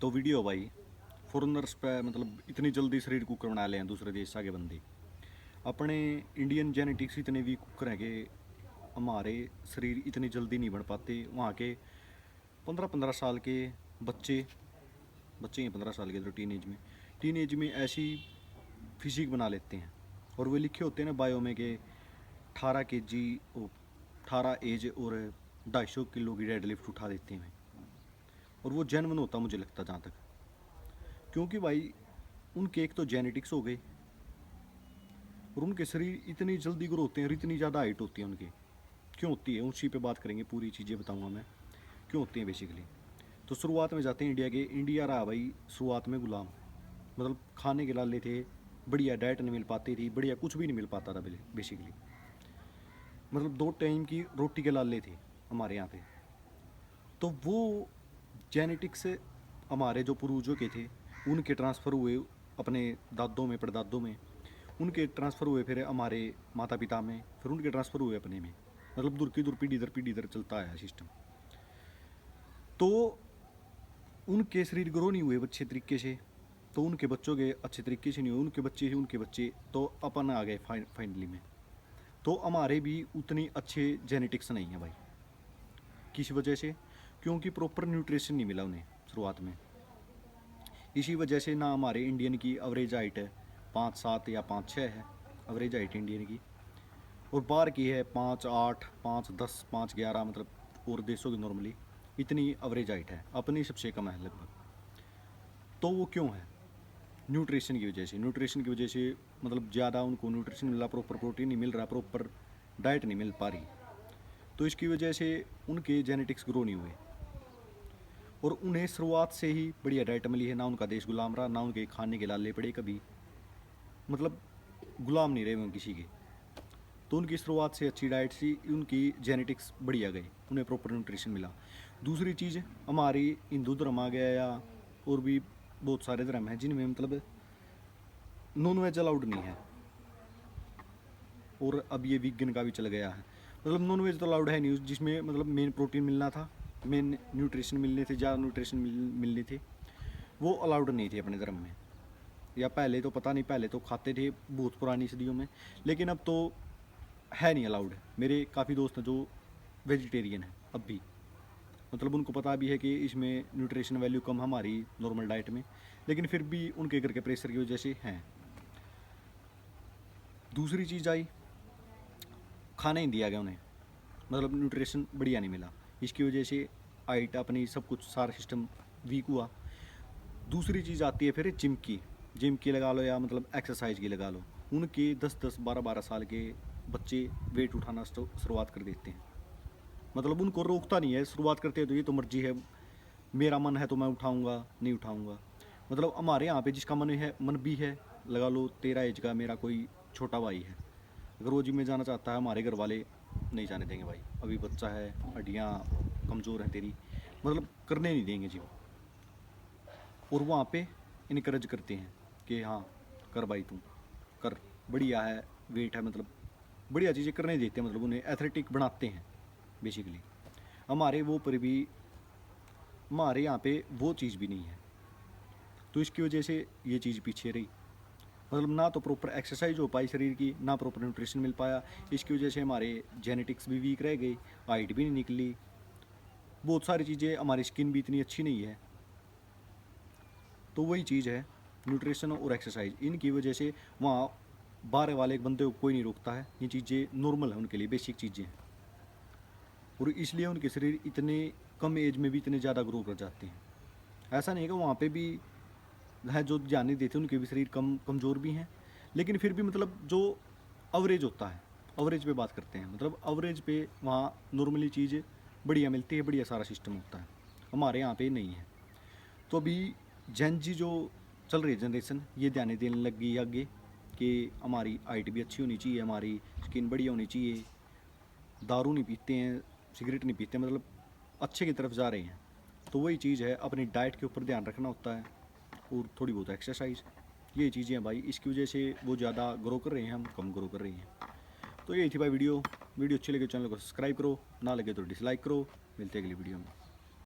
तो वीडियो भाई फॉरेनर्स पे मतलब इतनी जल्दी शरीर कुकर बना ले हैं दूसरे देश के बंदे। अपने इंडियन जेनेटिक्स इतने वीक कुकर हैं कि हमारे शरीर इतनी जल्दी नहीं बन पाते। वहाँ के 15-15 साल के बच्चे बच्चे हैं 15 साल के, तो टीन एज में ऐसी फिजिक बना लेते हैं। और वे लिखे होते हैं ना बायो में कि 18 kg 18 एज और 250 किलो की डेड लिफ्ट उठा देते हैं। और वो जेन्युइन होता मुझे लगता जहाँ तक, क्योंकि भाई उनके एक तो जेनेटिक्स हो गए और उनके शरीर इतनी जल्दी ग्रो होते हैं और इतनी ज़्यादा हाइट होती है उनकी। क्यों होती है उसी पे बात करेंगे, पूरी चीज़ें बताऊंगा मैं क्यों होती हैं बेसिकली। तो शुरुआत में जाते हैं इंडिया के। इंडिया रहा भाई शुरुआत में गुलाम, मतलब खाने के लाले थे, बढ़िया डाइट नहीं मिल पाती थी, बढ़िया कुछ भी नहीं मिल पाता था बेसिकली। मतलब 2 टाइम की रोटी के लाले थे हमारे यहाँ पे। तो वो जेनेटिक्स हमारे जो पूर्वजों के थे उनके ट्रांसफ़र हुए अपने दादों में परदादों में, उनके ट्रांसफ़र हुए फिर हमारे माता पिता में, फिर उनके ट्रांसफ़र हुए अपने में। मतलब दूर की दूर पीढ़ी दर चलता है सिस्टम। तो उनके शरीर ग्रो नहीं हुए अच्छे तरीके से, तो उनके बच्चों के अच्छे तरीके से नहीं हुए, उनके बच्चे तो अपन आ गए फाइनली में। तो हमारे भी उतनी अच्छे जेनेटिक्स नहीं है भाई। किस वजह से? क्योंकि प्रॉपर न्यूट्रिशन नहीं मिला उन्हें शुरुआत में। इसी वजह से ना हमारे इंडियन की एवरेज हाइट है 5'7" या 5'6" है एवरेज हाइट इंडियन की, और बाहर की है 5'8", 5'10", 5'11", मतलब और देशों की नॉर्मली इतनी एवरेज हाइट है, अपनी सबसे कम है लगभग। तो वो क्यों है? न्यूट्रिशन की वजह से। मतलब ज़्यादा उनको न्यूट्रिशन मिल रहा, प्रॉपर प्रोटीन नहीं मिल रहा, प्रॉपर डाइट नहीं मिल पा रही। तो इसकी वजह से उनके जेनेटिक्स ग्रो नहीं हुए और उन्हें शुरुआत से ही बढ़िया डाइट मिली है। ना उनका देश गुलाम रहा, ना उनके खाने के लाले पड़े कभी, मतलब गुलाम नहीं रहे वो किसी के। तो उनकी शुरुआत से अच्छी डाइट थी, उनकी जेनेटिक्स बढ़िया गई, उन्हें प्रॉपर न्यूट्रिशन मिला। दूसरी चीज़, हमारी हिंदू धर्म आ गया या और भी बहुत सारे धर्म हैं जिनमें मतलब नॉन वेज अलाउड नहीं है, और अब ये वीगन का भी चल गया है। मतलब नॉन वेज तो अलाउड है नहीं जिसमें मतलब मेन प्रोटीन मिलना था, मेन न्यूट्रिशन मिलने थे, ज़्यादा न्यूट्रिशन मिलने थे, वो अलाउड नहीं थे अपने धर्म में। या पहले तो पता नहीं, पहले तो खाते थे बहुत पुरानी सदियों में, लेकिन अब तो है नहीं अलाउड। मेरे काफ़ी दोस्त हैं जो वेजिटेरियन हैं अब भी, मतलब उनको पता भी है कि इसमें न्यूट्रिशन वैल्यू कम हमारी नॉर्मल डाइट में, लेकिन फिर भी उनके घर के प्रेशर की वजह से हैं। दूसरी चीज़ आई, खाना ही दिया गया उन्हें, मतलब न्यूट्रिशन बढ़िया नहीं मिला। इसकी वजह से हाइट अपनी सब कुछ सारा सिस्टम वीक हुआ। दूसरी चीज़ आती है फिर जिम की लगा लो या मतलब एक्सरसाइज की लगा लो। उनके 10-10, 12-12 साल के बच्चे वेट उठाना शुरुआत कर देते हैं। मतलब उनको रोकता नहीं है, शुरुआत करते हैं तो ये तो मर्जी है, मेरा मन है तो मैं उठाऊंगा, नहीं उठाऊंगा। मतलब हमारे यहाँ पे जिसका मन भी है, लगा लो 13 एज का मेरा कोई छोटा भाई है, अगर वो जिम में जाना चाहता है, हमारे घर वाले नहीं जाने देंगे भाई, अभी बच्चा है, हड्डियाँ कमज़ोर हैं तेरी, मतलब करने नहीं देंगे जिम। और वहाँ पे इनकरेज करते हैं कि हाँ कर भाई, तू कर, बढ़िया है, वेट है, मतलब बढ़िया चीज़ें करने देते हैं, मतलब उन्हें एथलेटिक बनाते हैं बेसिकली। हमारे वो पर भी हमारे यहाँ पे वो चीज़ भी नहीं है, तो इसकी वजह से ये चीज़ पीछे रही। मतलब ना तो प्रॉपर एक्सरसाइज हो पाई शरीर की, ना प्रॉपर न्यूट्रिशन मिल पाया। इसकी वजह से हमारे जेनेटिक्स भी वीक रह गई, हाइट भी नहीं निकली, बहुत सारी चीज़ें, हमारी स्किन भी इतनी अच्छी नहीं है। तो वही चीज़ है, न्यूट्रिशन और एक्सरसाइज, इनकी वजह से वहाँ बाहर वाले एक बंदे को कोई नहीं रोकता है। ये चीज़ें नॉर्मल है उनके लिए, बेसिक चीज़ें हैं, और इसलिए उनके शरीर इतने कम एज में भी इतने ज़्यादा ग्रो कर जाते हैं। ऐसा नहीं है कि वहाँ पे भी है जो ध्यान नहीं देते उनके भी शरीर कमज़ोर भी हैं, लेकिन फिर भी मतलब जो अवरेज होता है, अवरेज पे बात करते हैं, मतलब अवरेज पे वहाँ नॉर्मली चीज़ बढ़िया मिलती है, बढ़िया सारा सिस्टम होता है, हमारे यहाँ पे नहीं है। तो अभी जेन जी जो चल रही है जनरेशन, ये ध्यान देने लग गई आगे कि हमारी हाइट भी अच्छी होनी चाहिए, हमारी स्किन बढ़िया होनी चाहिए, दारू नहीं पीते हैं, सिगरेट नहीं पीते, मतलब अच्छे की तरफ जा रहे हैं। तो वही चीज़ है, अपनी डाइट के ऊपर ध्यान रखना होता है और थोड़ी बहुत एक्सरसाइज, ये चीज़ें हैं भाई। इसकी वजह से वो ज़्यादा ग्रो कर रहे हैं, हम कम ग्रो कर रहे हैं। तो यही थी भाई वीडियो अच्छी लगे चैनल को सब्सक्राइब करो, ना लगे तो डिसलाइक करो। मिलते हैं अगली वीडियो में।